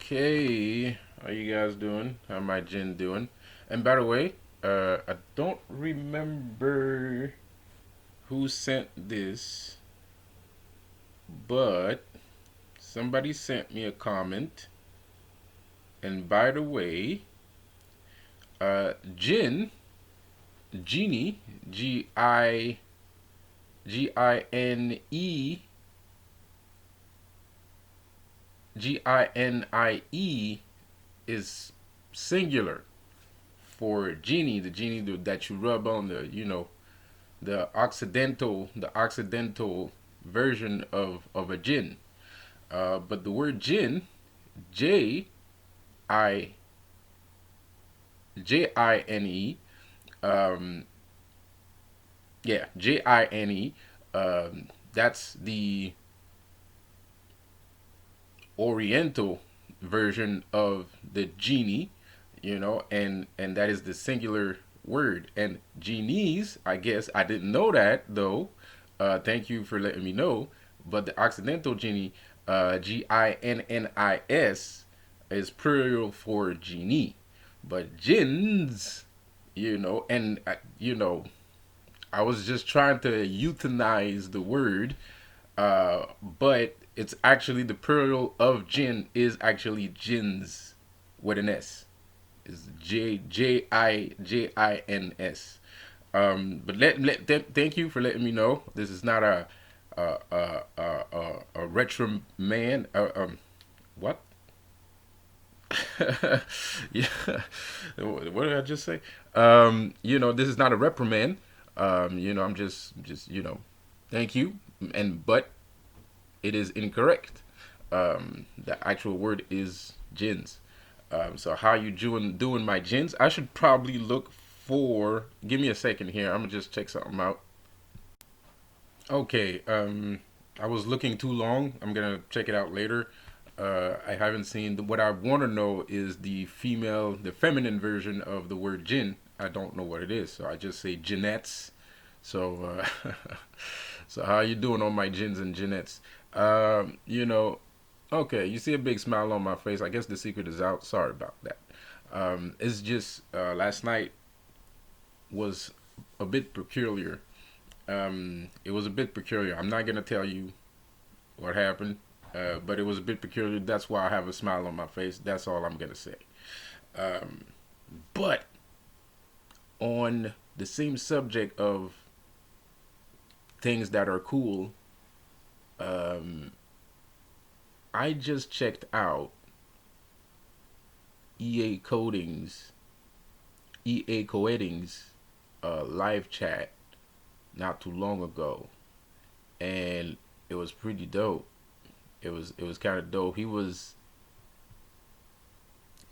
Okay, how you guys doing? How my gin doing? And by the way, I don't remember who sent this, but somebody sent me a comment. And by the way, gin, genie, Gine, Genie is singular for genie, the genie that you rub on the occidental version of a gin. But the word gin, J I Jine, um, yeah, Jine. That's the Oriental version of the genie, and that is the singular word. And genies, I guess I didn't know that though. Thank you for letting me know. But the Occidental genie, Ginnis, is plural for genie. But gins, and I was just trying to euthanize the word, but it's actually the plural of gin is actually gins with an S. Is Jins. But thank you for letting me know. This is not a retro man. What? Yeah. What did I just say? This is not a reprimand. I'm just thank you. But it is incorrect. The actual word is gins. So how you doing my gins? I should probably look for. Give me a second here. I'm gonna just check something out. Okay. I was looking too long. I'm gonna check it out later. I haven't seen what I want to know is the feminine version of the word gin. I don't know what it is, so I just say ginettes. So, so how you doing on my gins and ginettes? Um, you know, Okay, you see a big smile on my face. I guess the secret is out. Sorry about that. It's just last night was a bit peculiar. It was a bit peculiar. I'm not gonna tell you what happened, but it was a bit peculiar. That's why I have a smile on my face. That's all I'm gonna say. Um, but on the same subject of things that are cool, um, I just checked out EA Coding's EA Koetting's live chat not too long ago, and it was pretty dope. It was kind of dope. He was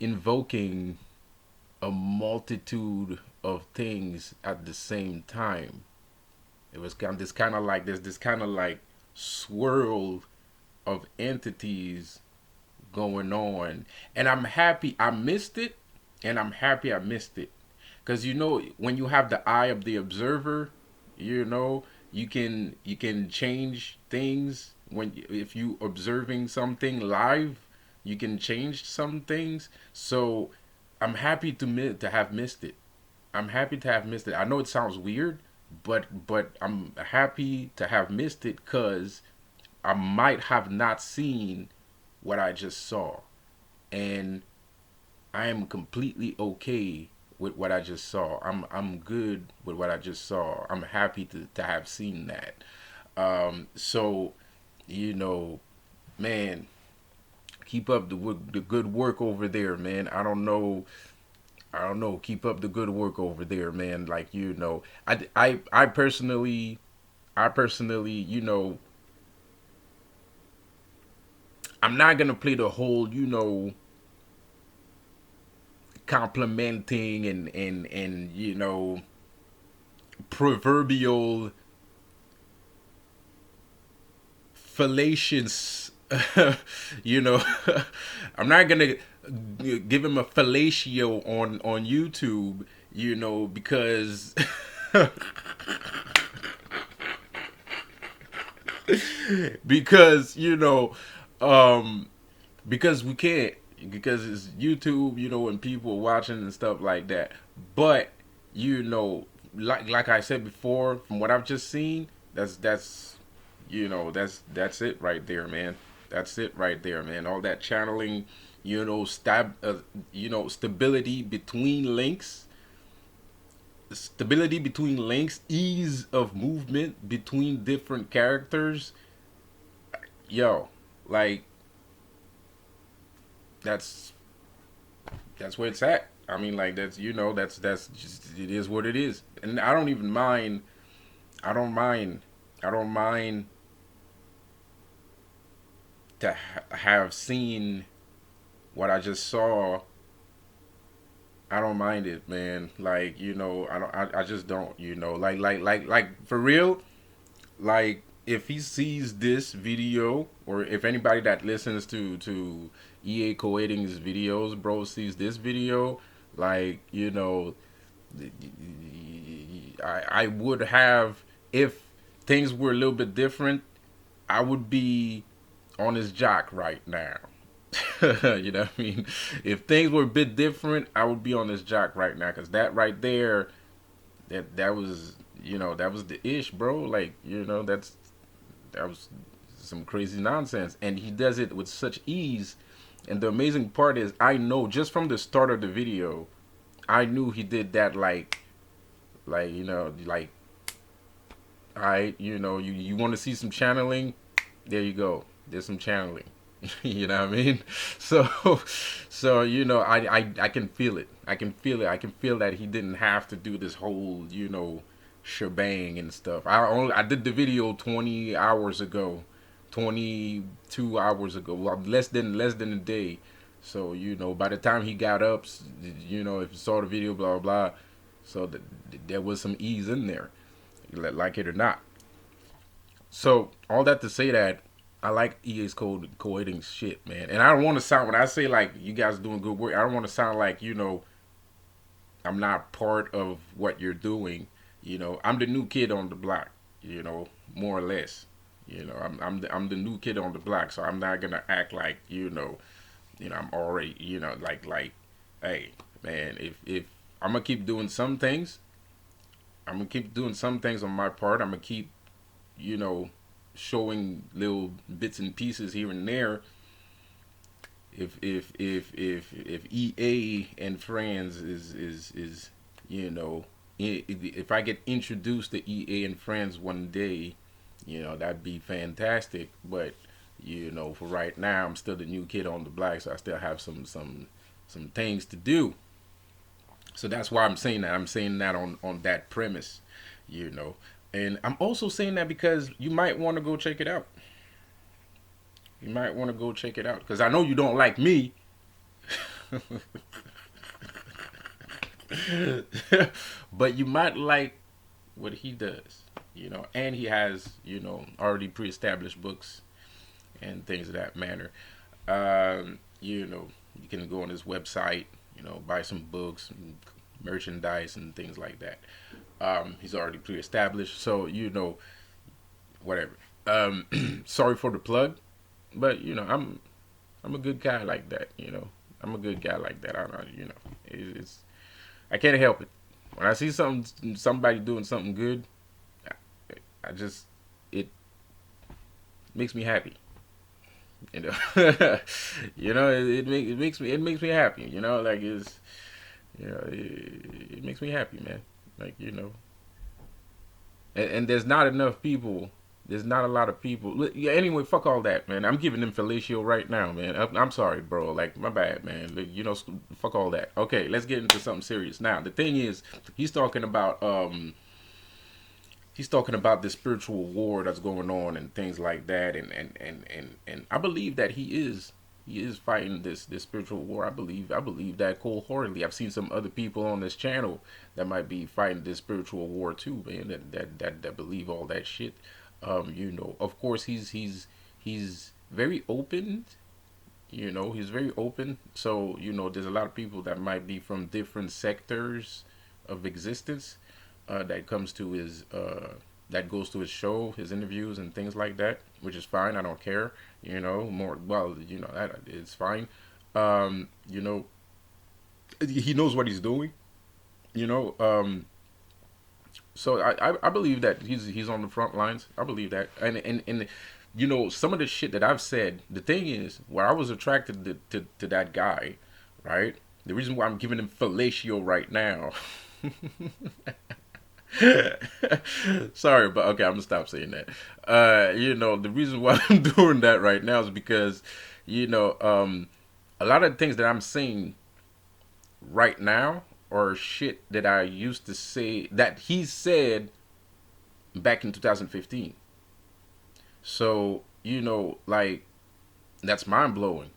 invoking a multitude of things at the same time. It was kind of like this kind of like swirl of entities going on, and I'm happy I missed it, and I'm happy I missed it. Because when you have the eye of the observer, you can change things when if you observing something live, you can change some things. So I'm happy to have missed it. I'm happy to have missed it. I know it sounds weird, but I'm happy to have missed it because I might have not seen what I just saw, and I am completely okay with what I just saw. I'm good with what I just saw. I'm happy to have seen that. So you know, man, keep up the good work over there, man. I don't know. Keep up the good work over there, man. Like I personally, I'm not gonna play the whole, complimenting and proverbial fallacious. you know, I'm not gonna give him a fellatio on YouTube. Because because um because we can't. because it's YouTube, and people watching and stuff like that. But like I said before, from what I've just seen, that's it right there, man. That's it right there, man. All that channeling, stability between links, ease of movement between different characters. Yo, like that's that's where it's at. I mean, like that's just it is what it is, and I don't even mind. I don't mind. I don't mind to have seen what I just saw. I don't mind it, man. Like I don't. I just don't. Like for real. Like if he sees this video, or if anybody that listens to EA Koetting's videos, bro, sees this video, like I would have, if things were a little bit different, I would be on his jock right now. You know what I mean? If things were a bit different, I would be on his jock right now, because that right there, that was that was the ish, bro. Like that was some crazy nonsense, and he does it with such ease. And the amazing part is, I know just from the start of the video, I knew he did that like all right, you want to see some channeling, there you go, there's some channeling. You know what I mean? So I can feel it. I can feel it. I can feel that he didn't have to do this whole shebang and stuff. I did the video 20 hours ago, 22 hours ago, well, less than a day. So by the time he got up, if you saw the video, blah blah blah, so there was some ease in there, like it or not. So all that to say that I like EA's coating shit, man. And I don't want to sound, when I say like you guys doing good work, I don't want to sound like I'm not part of what you're doing. I'm the new kid on the block. More or less. I'm the new kid on the block, so I'm not gonna act like I'm already like hey man, if I'm gonna keep doing some things, I'm gonna keep doing some things on my part. I'm gonna keep you know showing little bits and pieces here and there. If EA and friends is if I get introduced to EA and friends one day, that'd be fantastic. But for right now, I'm still the new kid on the block, so I still have some things to do. So that's why I'm saying that. I'm saying that on that premise, you know. And I'm also saying that because you might want to go check it out. You might want to go check it out because I know you don't like me. But you might like what he does, and he has, already pre-established books and things of that manner. You can go on his website, buy some books, and merchandise, and things like that. He's already pre-established, so whatever. Sorry for the plug, but I'm a good guy like that. I'm a good guy like that. I don't, it's I can't help it. When I see somebody doing something good, I just it makes me happy. You know, it makes me happy. Like it makes me happy, man. Like and there's not enough people. There's not a lot of people. Yeah. Anyway, fuck all that, man. I'm giving them fellatio right now, man. I'm sorry, bro. Like my bad, man. Like, fuck all that. Okay, let's get into something serious now. The thing is, he's talking about the spiritual war that's going on and things like that, and I believe that he is fighting this spiritual war. I believe that wholeheartedly. I've seen some other people on this channel that might be fighting this spiritual war too, man. That believe all that shit. Of course, he's very open. He's very open. So there's a lot of people that might be from different sectors of existence that comes to his that goes to his show, his interviews, and things like that, which is fine. I don't care. More well, that it's fine. You know, he knows what he's doing. You know, so I believe that he's on the front lines. I believe that, and you know, some of the shit that I've said. The thing is, where I was attracted to that guy, right? The reason why I'm giving him fellatio right now. Sorry, but okay, I'm gonna stop saying that. You know, the reason why I'm doing that right now is because, you know, a lot of the things that I'm saying right now are shit that I used to say that he said back in 2015. So, you know, like that's mind blowing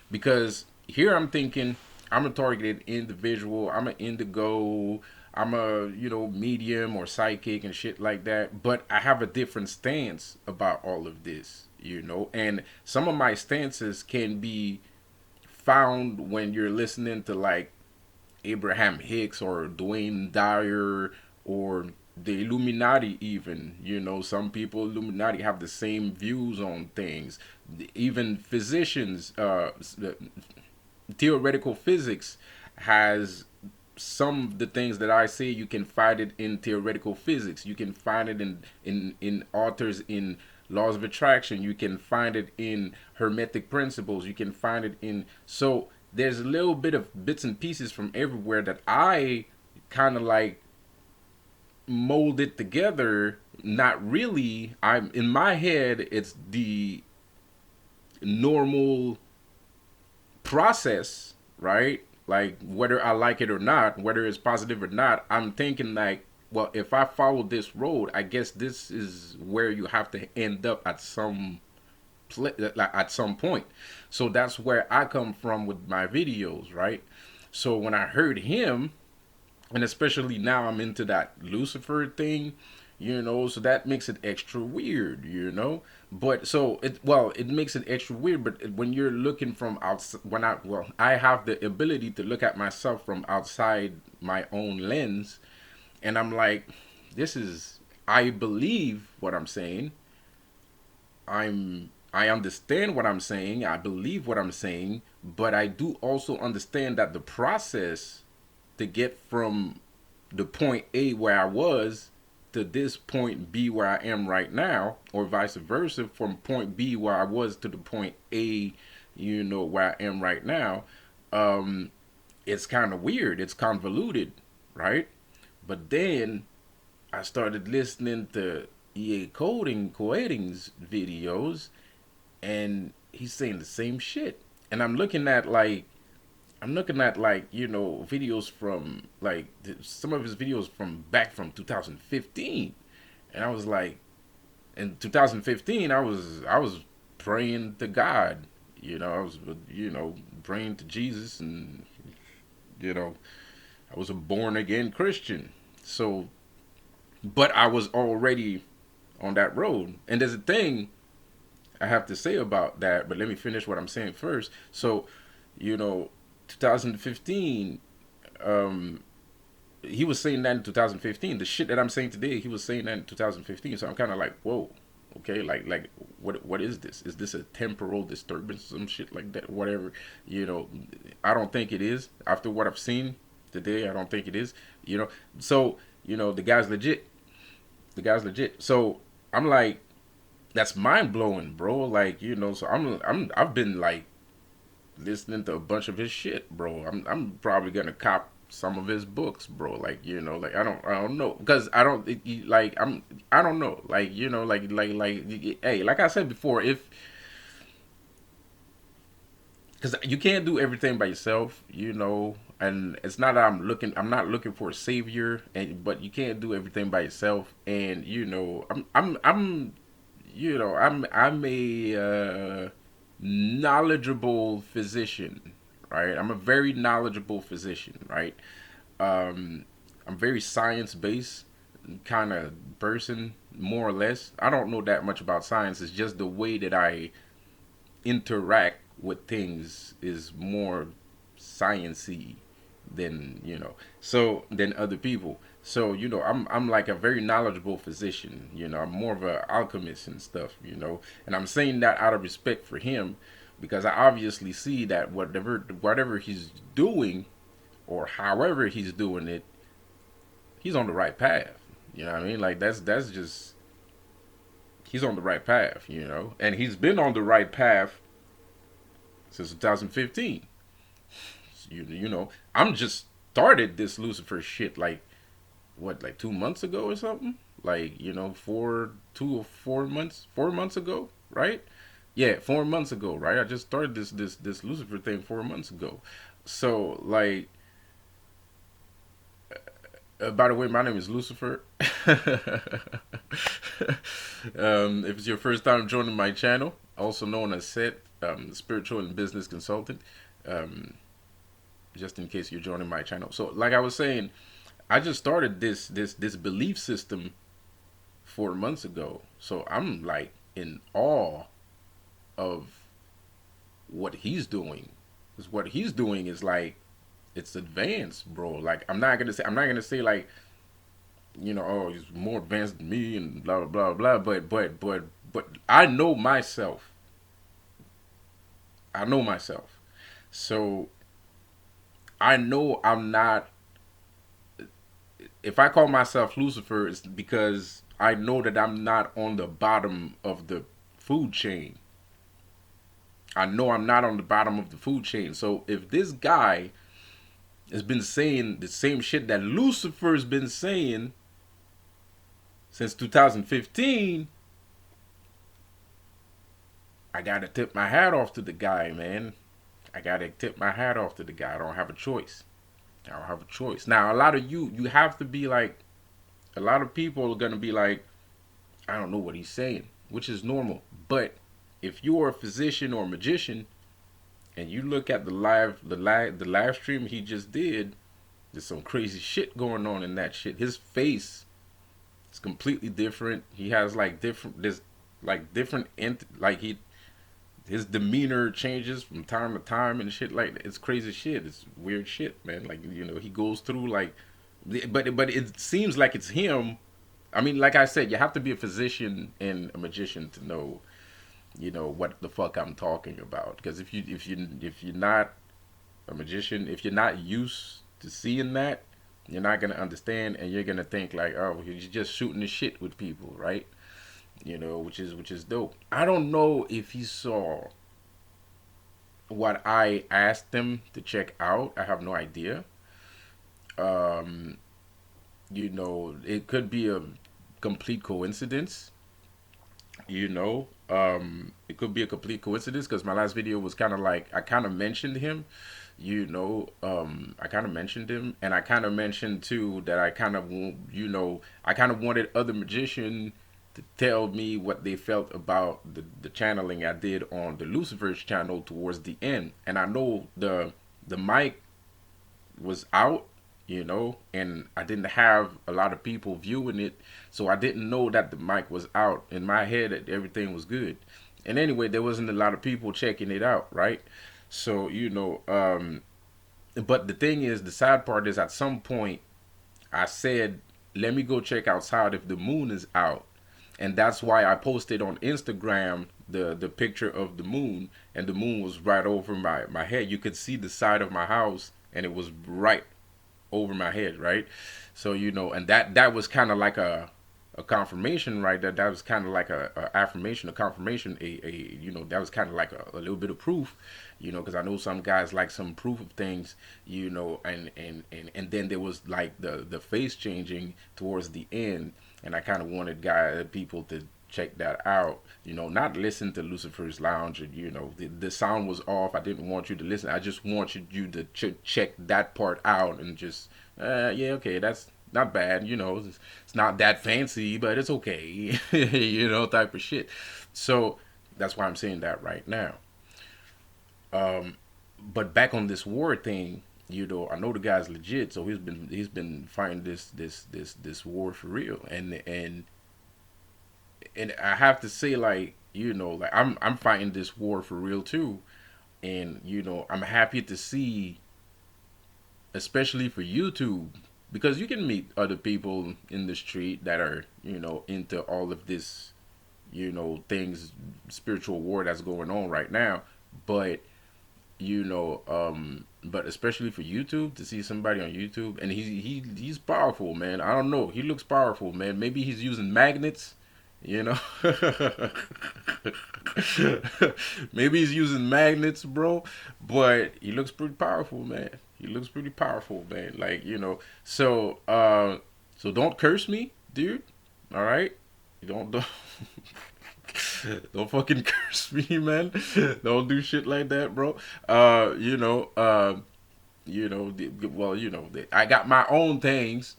because here I'm thinking I'm a targeted individual, I'm an indigo, I'm a, you know, medium or psychic and shit like that, but I have a different stance about all of this, you know, and some of my stances can be found when you're listening to like Abraham Hicks or Dwayne Dyer or the Illuminati. Even, you know, some people Illuminati have the same views on things. Even physicians, theoretical physics has some of the things that I say. You can find it in theoretical physics. You can find it in authors in laws of attraction. You can find it in hermetic principles. You can find it in, so there's a little bit of bits and pieces from everywhere that I kind of like mold it together. Not really. I'm in my head. It's the normal process, right? Like whether I like it or not, whether it's positive or not, I'm thinking like, well, if I follow this road, I guess this is where you have to end up at some like at some point. So that's where I come from with my videos, right? So when I heard him, and especially now I'm into that Lucifer thing, you know, so that makes it extra weird, you know. But so it, well, it makes it extra weird, but when you're looking from outside, when I, well, I have the ability to look at myself from outside my own lens, and I'm like, this is, I believe what I'm saying. I understand what I'm saying. I believe what I'm saying, but I do also understand that the process to get from the point A where I was to this point B where I am right now, or vice versa, from point B where I was to the point A, you know, where I am right now, um, it's kind of weird. It's convoluted, right? But then I started listening to E.A. Koetting's videos, and he's saying the same shit. And I'm looking at like, you know, videos from like some of his videos from back from 2015, and I was like, in 2015 I was praying to God, you know, I was, you know, praying to Jesus, and you know, I was a born again Christian. So, but I was already on that road, and there's a thing I have to say about that, but let me finish what I'm saying first. So, you know, 2015, um, he was saying that in 2015. The shit that I'm saying today, he was saying that in 2015. So I'm kind of like, whoa, okay, like what is this? Is this a temporal disturbance, some shit like that, whatever? You know, I don't think it is. After what I've seen today, I don't think it is. You know, so you know the guy's legit. The guy's legit. So I'm like, that's mind blowing, bro. Like, you know, so I've been like listening to a bunch of his shit, bro. I'm probably gonna cop some of his books, bro. Like, you know, like I don't know, because I don't like I don't know, like, you know, hey, like I said before, if, because you can't do everything by yourself, you know. And it's not that I'm not looking for a savior, and but you can't do everything by yourself. And you know, I'm you know, I'm a knowledgeable physician, right? I'm a very knowledgeable physician, right? Um, I'm very science based kind of person, more or less. I don't know that much about science. It's just the way that I interact with things is more sciency than, you know, so than other people. So you know, I'm like a very knowledgeable physician. You know, I'm more of an alchemist and stuff. You know, and I'm saying that out of respect for him, because I obviously see that whatever he's doing or however he's doing it, he's on the right path. You know what I mean? Like that's just he's on the right path, and he's been on the right path since 2015. I'm just started this Lucifer shit like what, like 2 months ago or something, like 4 months ago, right? Yeah, 4 months ago, right? I just started this Lucifer thing 4 months ago. So like, by the way, my name is Lucifer. If it's your first time joining my channel, also known as Seth, spiritual and business consultant. Um, just in case you're joining my channel. So, like I was saying, I just started this belief system 4 months ago. So I'm like in awe of what he's doing. Because what he's doing is like it's advanced, bro. Like I'm not gonna say like oh, he's more advanced than me and blah blah blah blah. But I know myself. I know myself. So I know I'm not. If I call myself Lucifer, it's because I know that I'm not on the bottom of the food chain. I know I'm not on the bottom of the food chain. So if this guy has been saying the same shit that Lucifer's been saying since 2015, I gotta tip my hat off to the guy, man. I gotta tip my hat off to the guy. I don't have a choice. I don't have a choice. Now, a lot of you have to be like, a lot of people are gonna be like, I don't know what he's saying, which is normal. But if you're a physician or a magician and you look at the live stream he just did, there's some crazy shit going on in that shit. His face is completely different. He has like different like his demeanor changes from time to time and shit like that. It's crazy shit. It's weird shit, man. Like he goes through like, but it seems like it's him. I mean, like I said, you have to be a physician and a magician to know, what the fuck I'm talking about. Because if you're not a magician, if you're not used to seeing that, you're not gonna understand, and you're gonna think like, oh, he's just shooting the shit with people, right? Which is dope. I don't know if he saw what I asked him to check out. I have no idea. Um, it could be a complete coincidence. It could be a complete coincidence because my last video was kind of like I kind of mentioned him. I kind of mentioned him, and I kind of mentioned too that I kind of wanted other magicians to tell me what they felt about the channeling I did on the Lucifer's channel towards the end. And I know the mic was out, and I didn't have a lot of people viewing it, so I didn't know that the mic was out. In my head, that everything was good. And anyway, there wasn't a lot of people checking it out, right? So but the thing is, the sad part is, at some point, I said, let me go check outside if the moon is out. And that's why I posted on Instagram the picture of the moon, and the moon was right over my head. You could see the side of my house, and it was right over my head, right? So and that was kind of like a confirmation, right? That was kind of like a affirmation, a confirmation, that was kind of like a little bit of proof, because I know some guys like some proof of things, and then there was like the face changing towards the end, and I kind of wanted people to check that out, not listen to Lucifer's Lounge, and the sound was off. I didn't want you to listen. I just wanted you to check that part out and just yeah, okay, that's not bad, it's not that fancy, but it's okay, type of shit. So that's why I'm saying that right now. But back on this war thing, I know the guy's legit, so he's been fighting this war for real, and I have to say, like, like I'm fighting this war for real too, and I'm happy to see, especially for YouTube, because you can meet other people in the street that are into all of this things, spiritual war that's going on right now. But but especially for YouTube, to see somebody on YouTube, and he's powerful, man. I don't know, he looks powerful, man. Maybe he's using magnets, you know. Maybe he's using magnets, bro. But he looks pretty powerful, man. He looks pretty powerful, man. Like, so don't curse me, dude. All right, you don't don't fucking curse me, man. Don't do shit like that, bro. Uh, you know, uh, well, I got my own things,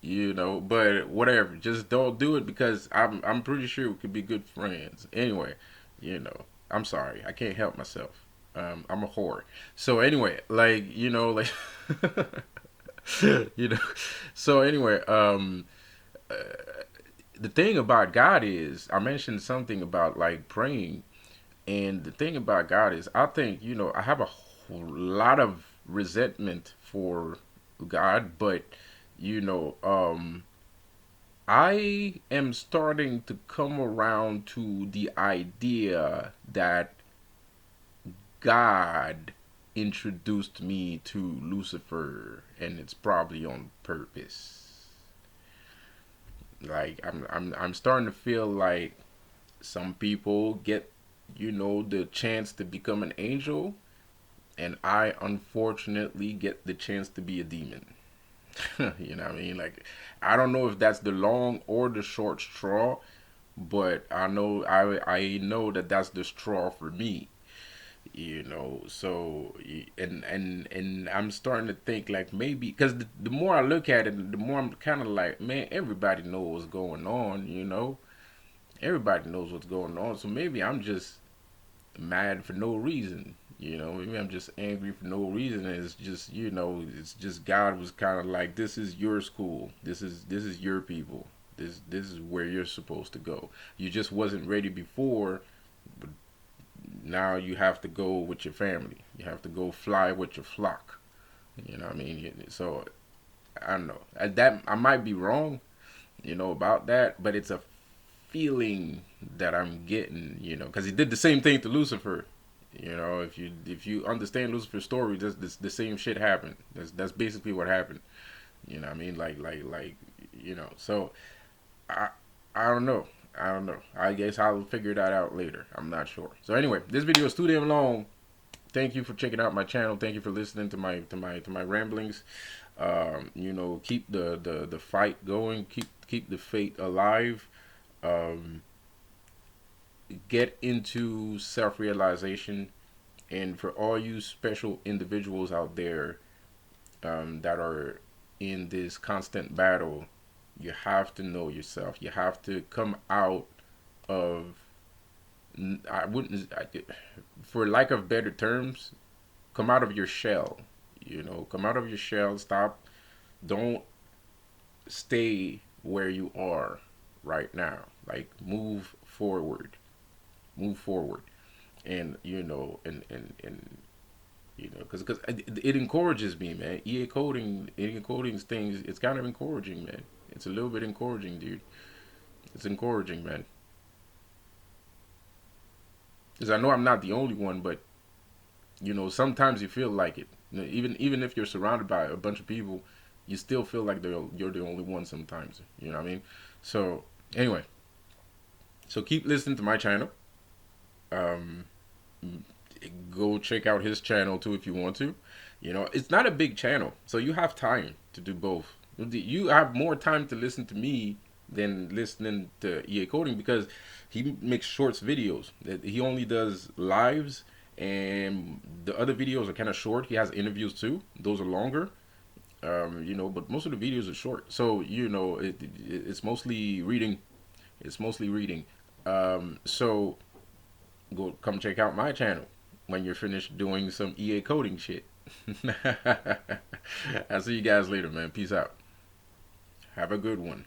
but whatever. Just don't do it, because I'm pretty sure we could be good friends. Anyway, I'm sorry. I can't help myself. I'm a whore. So anyway, like, you know. So anyway, uh, the thing about God is, I mentioned something about like praying, and the thing about God is, I think, I have a whole lot of resentment for God, but you know, I am starting to come around to the idea that God introduced me to Lucifer, and it's probably on purpose. Like, I'm starting to feel like some people get, the chance to become an angel, and I unfortunately get the chance to be a demon. You know what I mean? Like, I don't know if that's the long or the short straw, but I know that that's the straw for me. So, and I'm starting to think, like, maybe because the more I look at it, the more I'm kind of like, man, everybody knows what's going on. Everybody knows what's going on, so maybe I'm just mad for no reason. Maybe I'm just angry for no reason. And it's just God was kind of like, this is your school. This is your people. This is where you're supposed to go. You just wasn't ready before, but now you have to go with your family. You have to go fly with your flock. You know what I mean? So I don't know. That I might be wrong, about that, but it's a feeling that I'm getting, because he did the same thing to Lucifer. If you understand Lucifer's story, this the same shit happened. That's basically what happened. You know what I mean? So I I don't know. I don't know. I guess I'll figure that out later. I'm not sure. So anyway, this video is too damn long. Thank you for checking out my channel. Thank you for listening to my ramblings. Keep the fight going. Keep the faith alive. Um, get into self realization. And for all you special individuals out there, that are in this constant battle, you have to know yourself. You have to come out of, I wouldn't, for lack of better terms, come out of your shell. Come out of your shell. Stop. Don't stay where you are right now. Like, move forward. Move forward. And because it encourages me, man. EA coding's things, it's kind of encouraging, man. It's a little bit encouraging, dude. It's encouraging, man. Because I know I'm not the only one, but sometimes you feel like it. Even if you're surrounded by a bunch of people, you still feel like you're the only one sometimes. You know what I mean? So anyway, so keep listening to my channel. Um, Go check out his channel too if you want to. It's not a big channel, so you have time to do both. You have more time to listen to me than listening to EA Coding, because he makes shorts videos. He only does lives, and the other videos are kind of short. He has interviews too; those are longer. But most of the videos are short. So it's mostly reading. It's mostly reading. So go come check out my channel when you're finished doing some EA coding shit. I'll see you guys later, man. Peace out. Have a good one.